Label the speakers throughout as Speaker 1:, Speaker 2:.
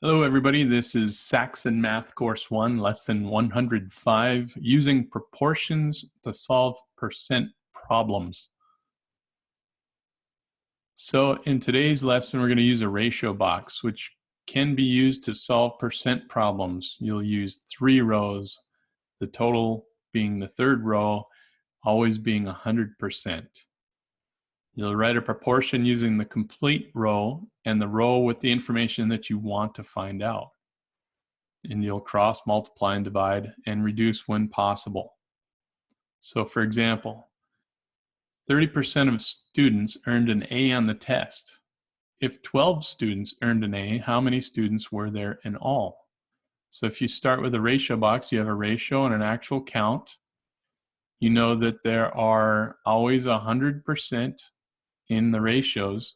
Speaker 1: Hello everybody, this is Saxon Math Course 1, Lesson 105, using proportions to solve percent problems. So in today's lesson, we're going to use a ratio box, which can be used to solve percent problems. You'll use 3 rows, the total being the third row, always being 100%. You'll write a proportion using the complete row and the row with the information that you want to find out. And you'll cross, multiply, and divide, and reduce when possible. So for example, 30% of students earned an A on the test. If 12 students earned an A, how many students were there in all? So if you start with a ratio box, you have a ratio and an actual count. You know that there are always 100% in the ratios,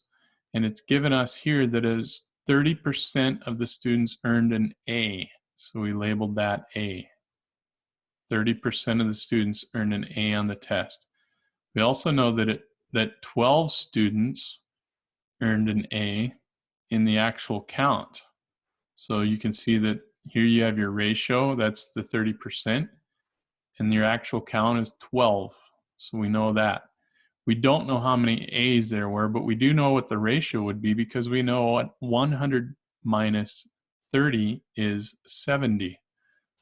Speaker 1: and it's given us here that is 30% of the students earned an A. So we labeled that A. 30% of the students earned an A on the test. We also know that 12 students earned an A in the actual count. So you can see that here you have your ratio, that's the 30%, and your actual count is 12. So we know that. We don't know how many A's there were, but we do know what the ratio would be because we know what 100 minus 30 is 70.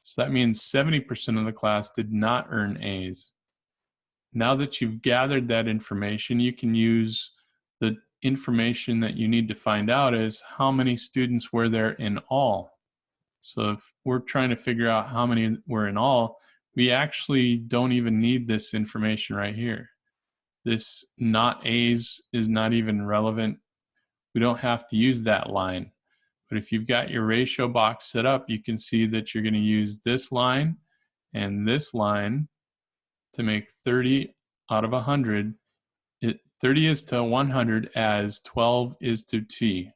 Speaker 1: So that means 70% of the class did not earn A's. Now that you've gathered that information, you can use the information that you need to find out is how many students were there in all. So if we're trying to figure out how many were in all, we actually don't even need this information right here. This not A's is not even relevant. We don't have to use that line. But if you've got your ratio box set up, you can see that you're going to use this line and this line to make 30 out of 100. 30 is to 100 as 12 is to t.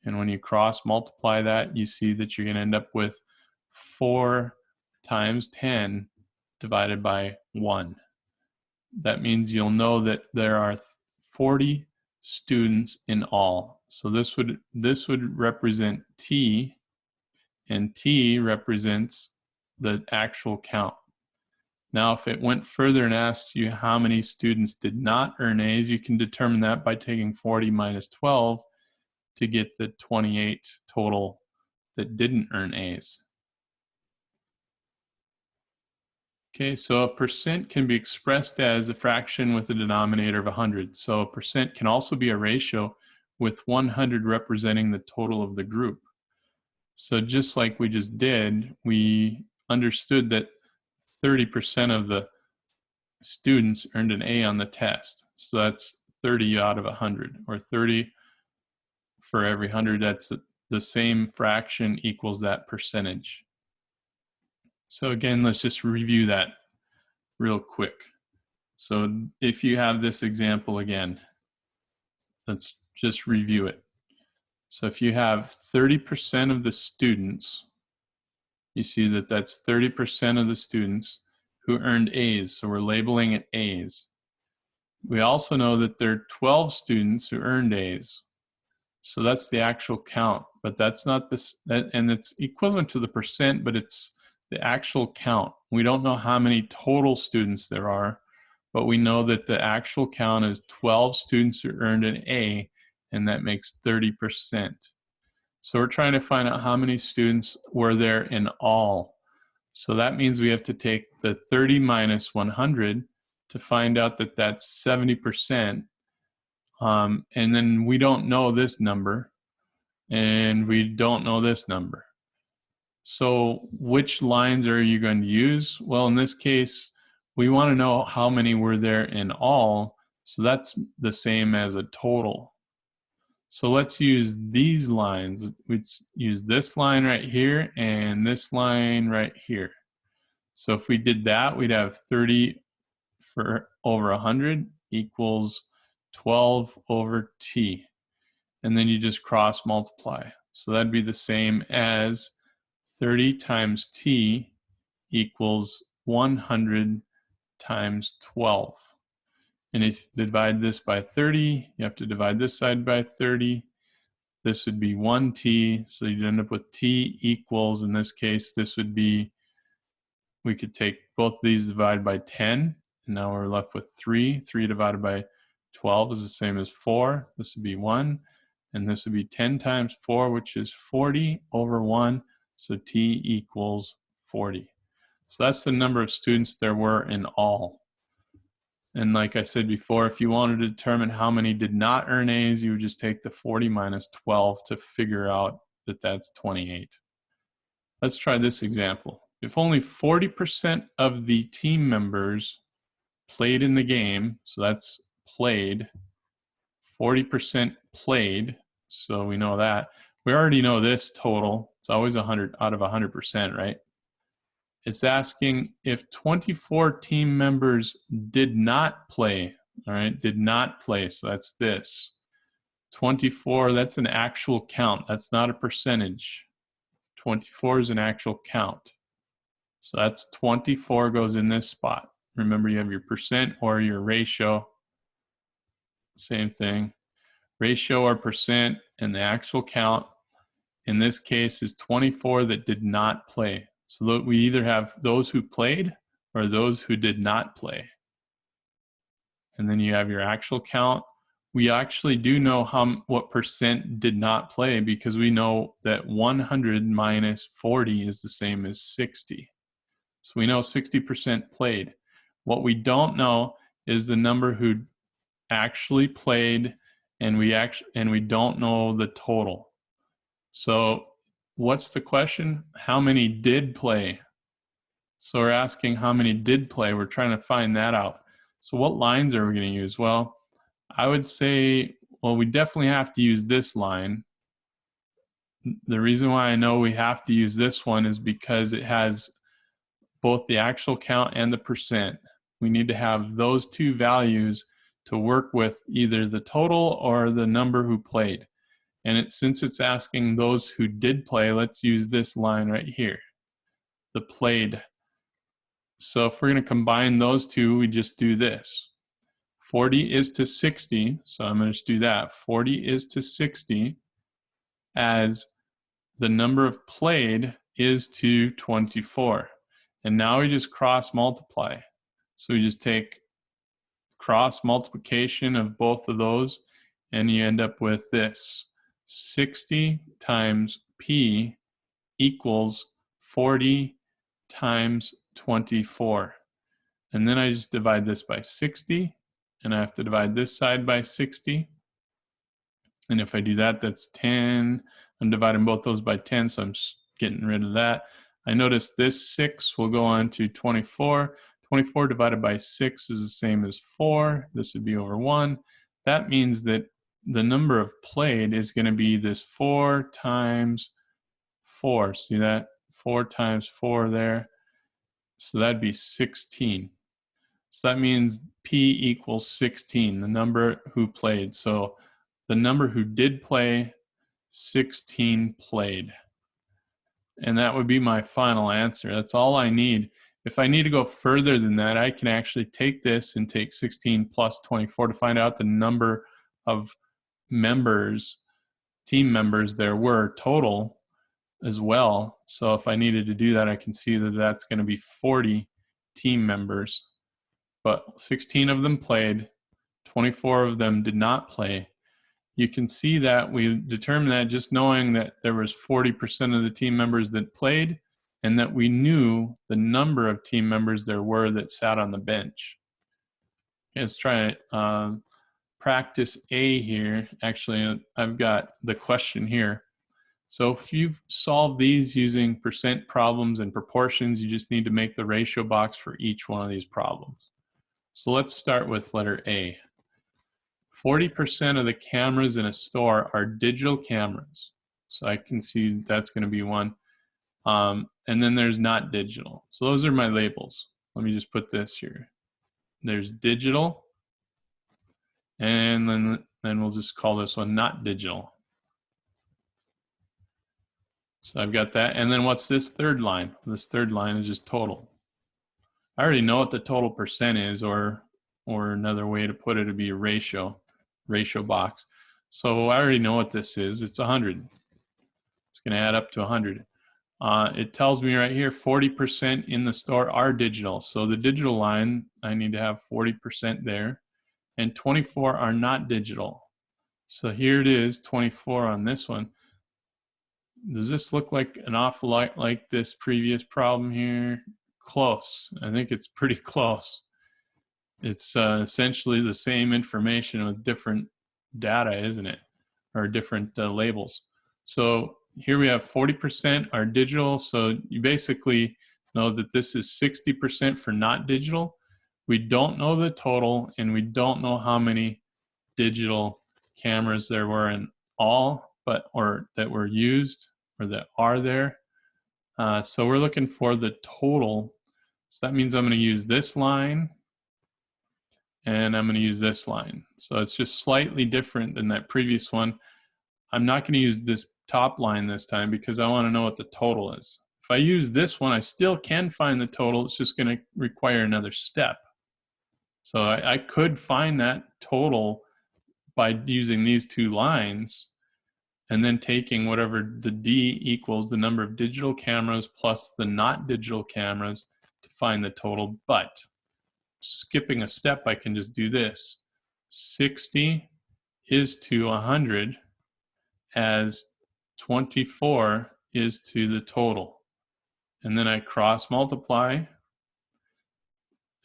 Speaker 1: And when you cross multiply that, you see that you're going to end up with 4 times 10 divided by 1. That means you'll know that there are 40 students in all. So this would represent T, and T represents the actual count. Now, if it went further and asked you how many students did not earn A's, you can determine that by taking 40 minus 12 to get the 28 total that didn't earn A's. Okay, so a percent can be expressed as a fraction with a denominator of 100. So a percent can also be a ratio with 100 representing the total of the group. So just like we just did, we understood that 30% of the students earned an A on the test. So that's 30 out of 100, or 30 for every 100. That's the same fraction equals that percentage. So again, let's just review that real quick. So if you have this example again, let's just review it. So if you have 30% of the students, you see that that's 30% of the students who earned A's. So we're labeling it A's. We also know that there are 12 students who earned A's. So that's the actual count, but that's not this, and it's equivalent to the percent, but it's the actual count. We don't know how many total students there are, but we know that the actual count is 12 students who earned an A, and that makes 30%. So we're trying to find out how many students were there in all. So that means we have to take the 30 minus 100 to find out that that's 70%. And then we don't know this number, and we don't know this number. So which lines are you going to use? Well, in this case, we want to know how many were there in all, so that's the same as a total. So let's use these lines. Let's use this line right here and this line right here. So if we did that, we'd have 30 for over 100 equals 12 over t. And then you just cross multiply. So that'd be the same as 30 times t equals 100 times 12. And if you divide this by 30, you have to divide this side by 30. This would be 1t, so you'd end up with t equals, in this case, this would be, we could take both of these divided by 10, and now we're left with 3. 3 divided by 12 is the same as 4. This would be 1, and this would be 10 times 4, which is 40 over 1, so t equals 40. So that's the number of students there were in all. And like I said before, if you wanted to determine how many did not earn A's, you would just take the 40 minus 12 to figure out that that's 28. Let's try this example. If only 40% of the team members played in the game, so that's played, 40% played, so we know that. We already know this total. It's always 100 out of 100%, right? It's asking if 24 team members did not play, all right, did not play, so that's this. 24, that's an actual count, that's not a percentage. 24 is an actual count. So that's 24 goes in this spot. Remember, you have your percent or your ratio, same thing. Ratio or percent and the actual count, in this case, is 24 that did not play. So we either have those who played or those who did not play. And then you have your actual count. We actually do know what percent did not play because we know that 100 minus 40 is the same as 60. So we know 60% played. What we don't know is the number who actually played, and we don't know the total. So what's the question? How many did play? So we're asking how many did play. We're trying to find that out. So what lines are we going to use? Well, I would say, well, we definitely have to use this line. The reason why I know we have to use this one is because it has both the actual count and the percent. We need to have those two values to work with either the total or the number who played. And since it's asking those who did play, let's use this line right here, the played. So if we're going to combine those two, we just do this. 40 is to 60, so I'm going to just do that. 40 is to 60 as the number of played is to 24. And now we just cross multiply. So we just take cross multiplication of both of those, and you end up with this. 60 times P equals 40 times 24. And then I just divide this by 60, and I have to divide this side by 60. And if I do that, that's 10. I'm dividing both those by 10, so I'm getting rid of that. I notice this 6 will go on to 24. 24 divided by 6 is the same as 4. This would be over 1. That means that the number of played is going to be this 4 times 4. See that? 4 times 4 there. So that'd be 16. So that means P equals 16, the number who played. So the number who did play, 16 played. And that would be my final answer. That's all I need. If I need to go further than that, I can actually take this and take 16 plus 24 to find out the number of members, team members there were total as well. So if I needed to do that, I can see that that's going to be 40 team members. But 16 of them played, 24 of them did not play. You can see that we determined that just knowing that there was 40% of the team members that played, and that we knew the number of team members there were that sat on the bench. Okay, let's try practice A here. Actually, I've got the question here. So if you've solved these using percent problems and proportions, you just need to make the ratio box for each one of these problems. So let's start with letter A. 40% of the cameras in a store are digital cameras. So I can see that's going to be one. And then there's not digital. So those are my labels. Let me just put this here. There's digital, and then we'll just call this one not digital. So I've got that. And then what's this third line? This third line is just total. I already know what the total percent is, or another way to put it would be a ratio box. So I already know what this is. It's 100. It's going to add up to 100. It tells me right here 40% in the store are digital. So the digital line, I need to have 40% there. And 24 are not digital. So here it is, 24 on this one. Does this look like an awful lot like this previous problem here? Close. I think it's pretty close. It's essentially the same information with different data, isn't it? Or different labels. So here we have 40% are digital. So you basically know that this is 60% for not digital. We don't know the total, and we don't know how many digital cameras there were in all, or that were used or that are there. So we're looking for the total. So that means I'm going to use this line, and I'm going to use this line. So it's just slightly different than that previous one. I'm not going to use this top line this time because I want to know what the total is. If I use this one, I still can find the total. It's just going to require another step. So I could find that total by using these two lines and then taking whatever the D equals the number of digital cameras plus the not digital cameras to find the total. But skipping a step, I can just do this. 60 is to 100 as 24 is to the total. And then I cross multiply,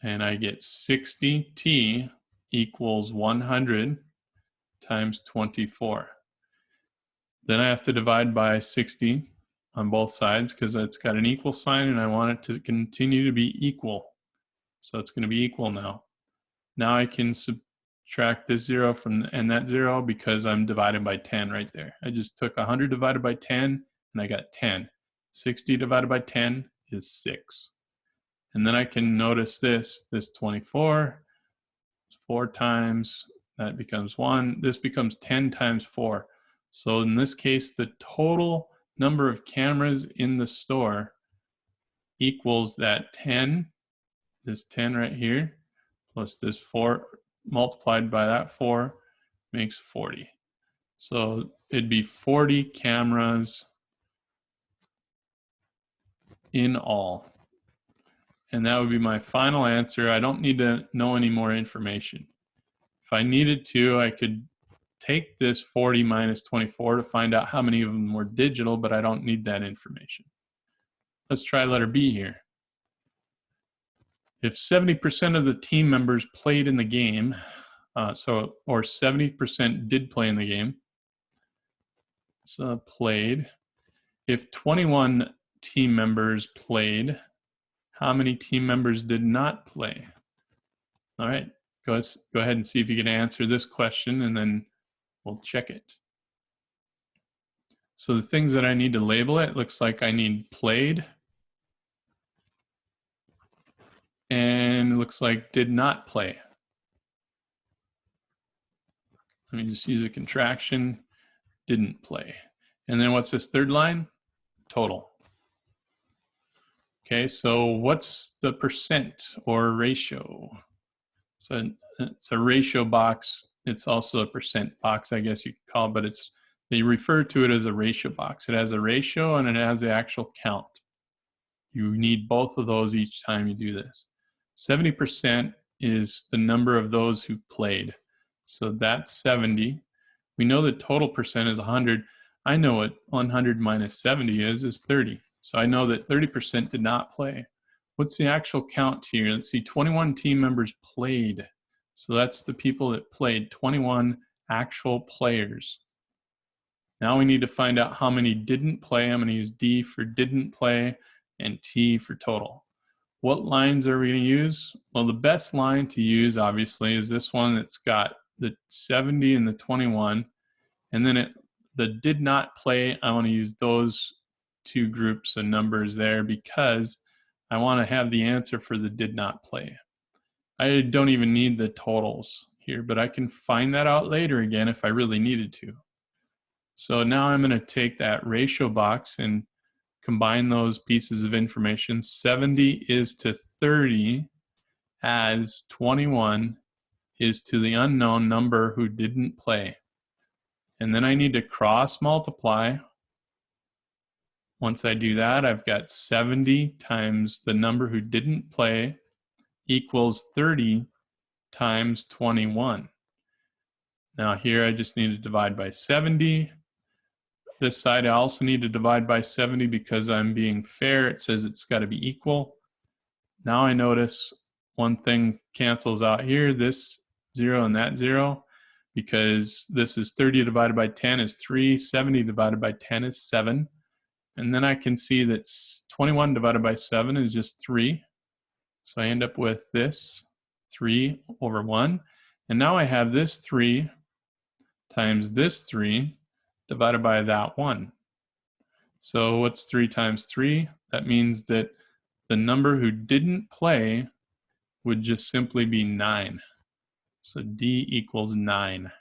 Speaker 1: and I get 60t equals 100 times 24. Then I have to divide by 60 on both sides because it's got an equal sign, and I want it to continue to be equal. So it's going to be equal now. Now I can subtract this 0 from and that 0 because I'm divided by 10 right there. I just took 100 divided by 10, and I got 10. 60 divided by 10 is 6. And then I can notice this 24, 4 times, that becomes 1. This becomes 10 times 4. So in this case, the total number of cameras in the store equals that 10, this 10 right here, plus this 4 multiplied by that 4 makes 40. So it'd be 40 cameras in all. And that would be my final answer. I don't need to know any more information. If I needed to, I could take this 40 minus 24 to find out how many of them were digital, but I don't need that information. Let's try letter B here. If 70% of the team members played in the game, or 70% did play in the game, so played. If 21 team members played, how many team members did not play? All right, go ahead and see if you can answer this question, and then we'll check it. So the things that I need to label it, looks like I need played, and it looks like did not play. Let me just use a contraction, didn't play. And then what's this third line? Total. Okay, so what's the percent or ratio? So it's a ratio box. It's also a percent box, I guess you could call it, but they refer to it as a ratio box. It has a ratio and it has the actual count. You need both of those each time you do this. 70% is the number of those who played. So that's 70. We know the total percent is 100. I know what 100 minus 70 is 30. So I know that 30% did not play. What's the actual count here? Let's see, 21 team members played. So that's the people that played, 21 actual players. Now we need to find out how many didn't play. I'm going to use D for didn't play and T for total. What lines are we going to use? Well, the best line to use, obviously, is this one that's got the 70 and the 21. And then the did not play, I want to use those two groups of numbers there because I want to have the answer for the did not play. I don't even need the totals here, but I can find that out later again if I really needed to. So now I'm going to take that ratio box and combine those pieces of information. 70 is to 30 as 21 is to the unknown number who didn't play. And then I need to cross multiply. Once I do that, I've got 70 times the number who didn't play equals 30 times 21. Now here I just need to divide by 70. This side I also need to divide by 70 because I'm being fair. It says it's got to be equal. Now I notice one thing cancels out here, this 0 and that 0, because this is 30 divided by 10 is 3, 70 divided by 10 is 7. And then I can see that 21 divided by 7 is just 3. So I end up with this 3 over 1. And now I have this 3 times this 3 divided by that 1. So what's 3 times 3? That means that the number who didn't play would just simply be 9. So D equals 9.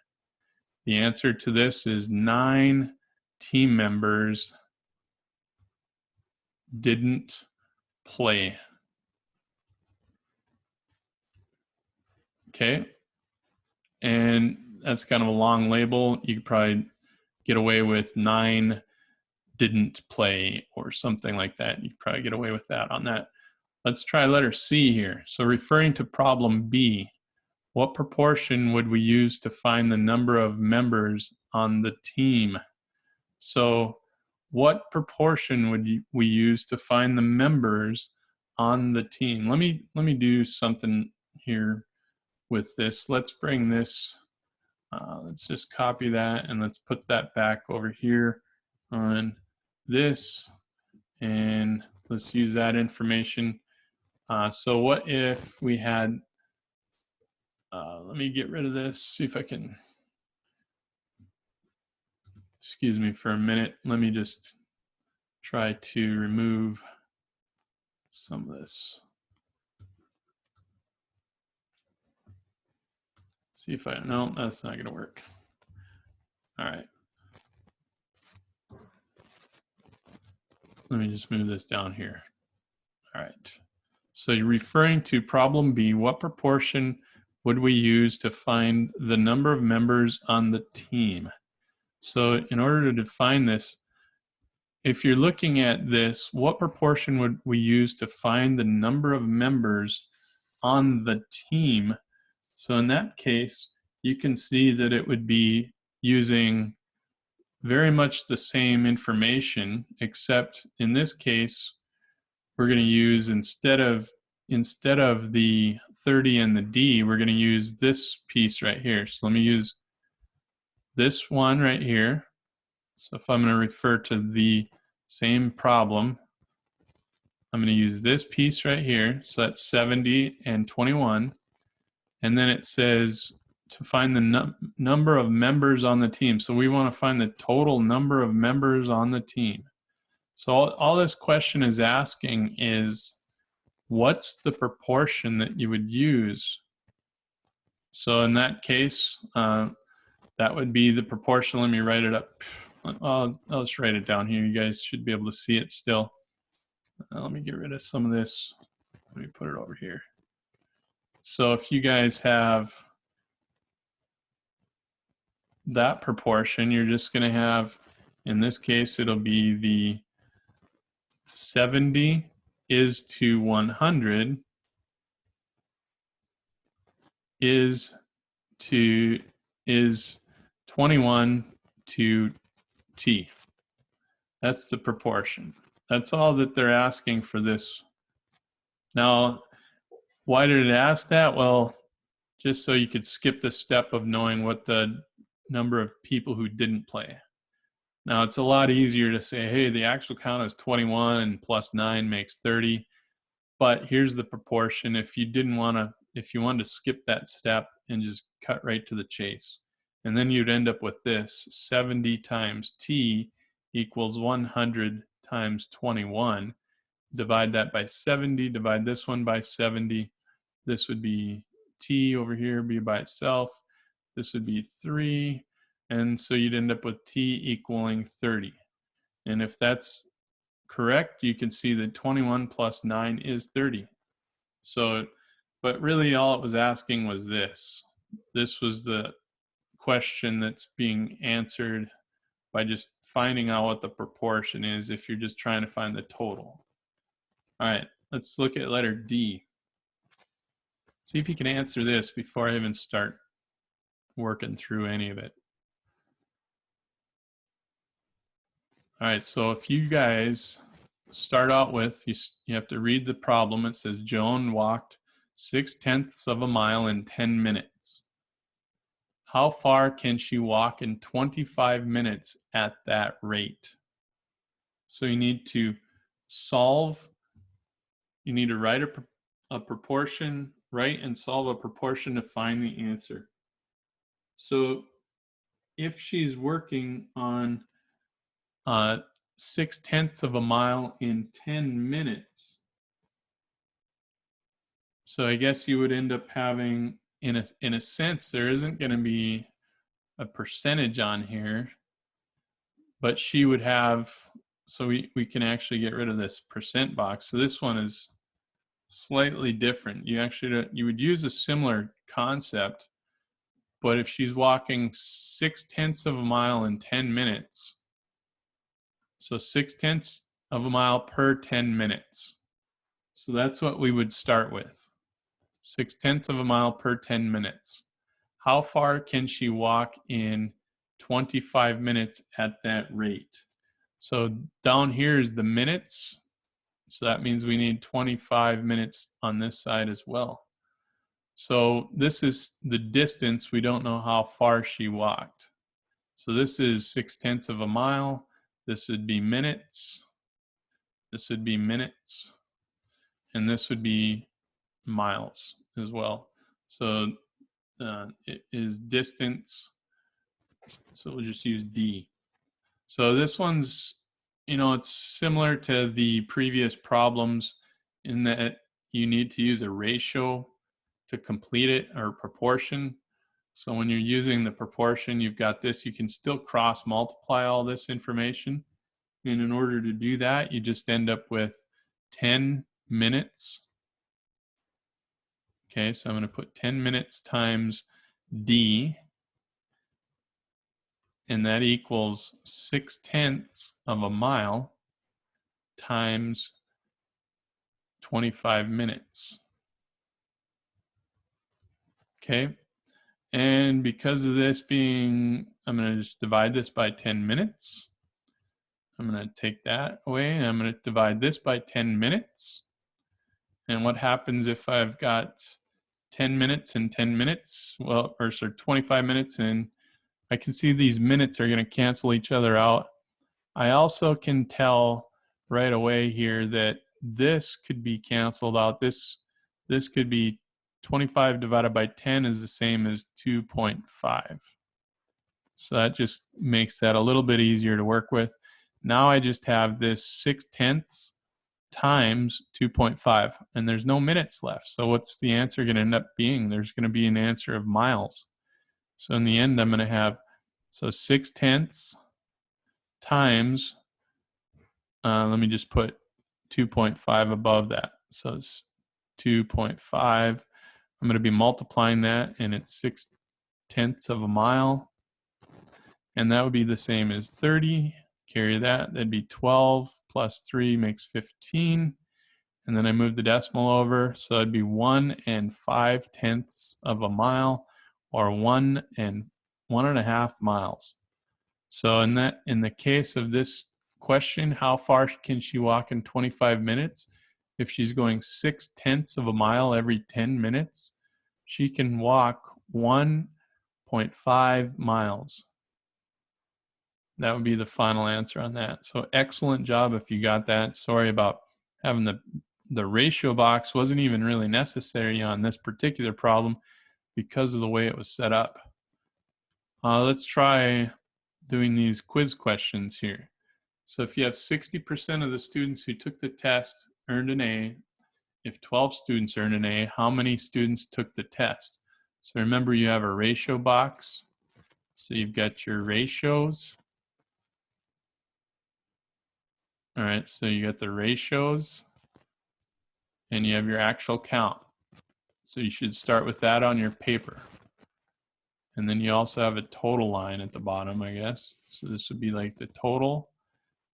Speaker 1: The answer to this is 9 team members didn't play. Okay, and that's kind of a long label. You could probably get away with 9 didn't play or something like that. You could probably get away with that on that. Let's try letter C here. So referring to problem B, what proportion would we use to find the number of members on the team? So what proportion would we use to find the members on the team? Let me do something here with this. Let's bring this, let's just copy that and let's put that back over here on this, and let's use that information. So what if we had, let me get rid of this, see if I can, excuse me for a minute. Let me just try to remove some of this. See if I, no, that's not gonna work. All right. Let me just move this down here. All right. So you're referring to problem B, what proportion would we use to find the number of members on the team? So in order to define this, if you're looking at this, what proportion would we use to find the number of members on the team? So in that case, you can see that it would be using very much the same information, except in this case, we're going to use, instead of the 30 and the D, we're going to use this piece right here. So let me use this one right here. So if I'm going to refer to the same problem, I'm going to use this piece right here. So that's 70 and 21. And then it says to find the number of members on the team. So we want to find the total number of members on the team. So all this question is asking is, what's the proportion that you would use? So in that case, that would be the proportion. Let me write it up. I'll just write it down here. You guys should be able to see it still. Let me get rid of some of this. Let me put it over here. So if you guys have that proportion, you're just going to have, in this case, it'll be the 70 is to 100 is 21 to T. That's the proportion. That's all that they're asking for this. Now, why did it ask that? Well, just so you could skip the step of knowing what the number of people who didn't play. Now, it's a lot easier to say, hey, the actual count is 21 and plus 9 makes 30. But here's the proportion. If you wanted to skip that step and just cut right to the chase. And then you'd end up with this, 70 times T equals 100 times 21. Divide that by 70, divide this one by 70. This would be T over here, be by itself. This would be 3. And so you'd end up with T equaling 30. And if that's correct, you can see that 21 plus 9 is 30. So, but really all it was asking was this. This was the question that's being answered by just finding out what the proportion is if you're just trying to find the total. All right, let's look at letter D. See if you can answer this before I even start working through any of it. All right, so if you guys start out with, you have to read the problem. It says Joan walked 6/10 of a mile in 10 minutes. How far can she walk in 25 minutes at that rate? So you need to solve, you need to write a proportion, write and solve a proportion to find the answer. So if she's working on 6/10 of a mile in 10 minutes, so I guess you would end up having, in a sense, there isn't going to be a percentage on here, but she would have, so we can actually get rid of this percent box. So this one is slightly different. You would use a similar concept, but if she's walking 6/10 of a mile in 10 minutes, so 6/10 of a mile per 10 minutes. So that's what we would start with. 6/10 of a mile per 10 minutes. How far can she walk in 25 minutes at that rate? So down here is the minutes. So that means we need 25 minutes on this side as well. So this is the distance. We don't know how far she walked. So this is 6/10 of a mile. This would be minutes. This would be minutes. And this would be miles as well. So it is distance. So we'll just use D. So this one's, it's similar to the previous problems in that you need to use a ratio to complete it, or proportion. So when you're using the proportion, you've got this, you can still cross multiply all this information. And in order to do that, you just end up with 10 minutes. Okay, so I'm going to put 10 minutes times D, and that equals 6/10 of a mile times 25 minutes. Okay, and because of this being, I'm going to just divide this by 10 minutes. I'm going to take that away, and I'm going to divide this by 10 minutes. And what happens if I've got 10 minutes and 10 minutes? Well, or so 25 minutes, and I can see these minutes are going to cancel each other out. I also can tell right away here that this could be canceled out. This could be 25 divided by 10 is the same as 2.5. So that just makes that a little bit easier to work with. Now I just have this 6/10 times 2.5, and there's no minutes left. So what's the answer going to end up being? There's going to be an answer of miles. So in the end, I'm going to have, so 6/10 times, let me just put 2.5 above that. So it's 2.5. I'm going to be multiplying that, and it's 6/10 of a mile. And that would be the same as 30. Carry that. That'd be 12 plus 3 makes 15. And then I move the decimal over. So it'd be 1 5/10 of a mile, or 1.5 miles. So in the case of this question, how far can she walk in 25 minutes? If she's going 6/10 of a mile every 10 minutes, she can walk 1.5 miles. That would be the final answer on that. So excellent job if you got that. Sorry about having the ratio box. Wasn't even really necessary on this particular problem because of the way it was set up. Let's try doing these quiz questions here. So if you have 60% of the students who took the test earned an A, if 12 students earned an A, how many students took the test? So remember, you have a ratio box. So you've got your ratios. All right, so you got the ratios, and you have your actual count. So you should start with that on your paper. And then you also have a total line at the bottom, I guess. So this would be like the total.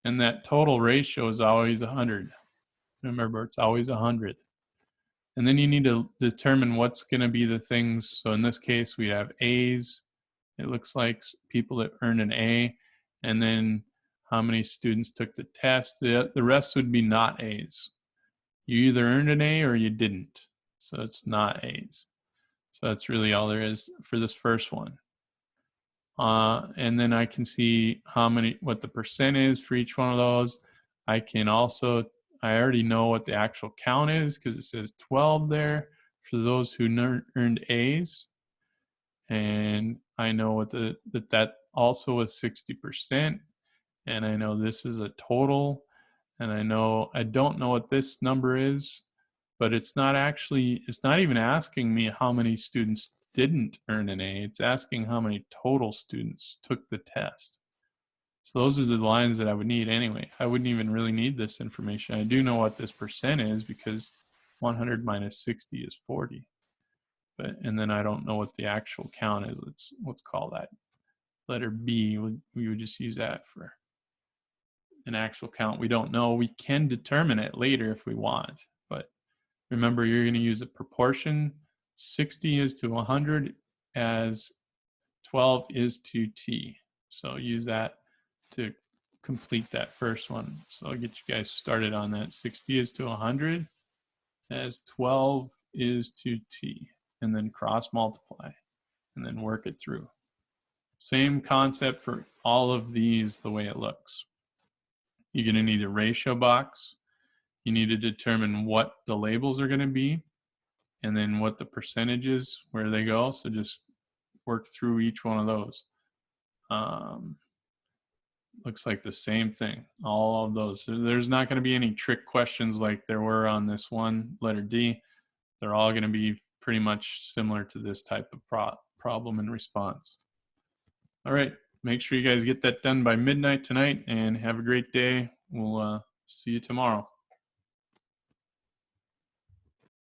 Speaker 1: And that total ratio is always 100. Remember, it's always 100. And then you need to determine what's going to be the things. So in this case, we have A's. It looks like people that earned an A. And then how many students took the test. The rest would be not A's. You either earned an A or you didn't. So it's not A's. So that's really all there is for this first one. And then I can see what the percent is for each one of those. I already know what the actual count is because it says 12 there for those who earned A's. And I know that also was 60%. And I know this is a total. And I don't know what this number is, but it's not even asking me how many students didn't earn an A. It's asking how many total students took the test. So those are the lines that I would need anyway. I wouldn't even really need this information. I do know what this percent is because 100 minus 60 is 40. And then I don't know what the actual count is. Let's call that letter B. We would just use that for an actual count. We don't know. We can determine it later if we want, but remember, you're going to use a proportion. 60 is to 100 as 12 is to T. So use that to complete that first one. So I'll get you guys started on that. 60 is to 100 as 12 is to T. And then cross multiply and then work it through. Same concept for all of these the way it looks. You're going to need a ratio box. You need to determine what the labels are going to be and then what the percentages, where they go. So just work through each one of those. Looks like the same thing, all of those. So there's not going to be any trick questions like there were on this one, letter D. They're all going to be pretty much similar to this type of problem and response. All right, make sure you guys get that done by midnight tonight and have a great day. We'll see you tomorrow.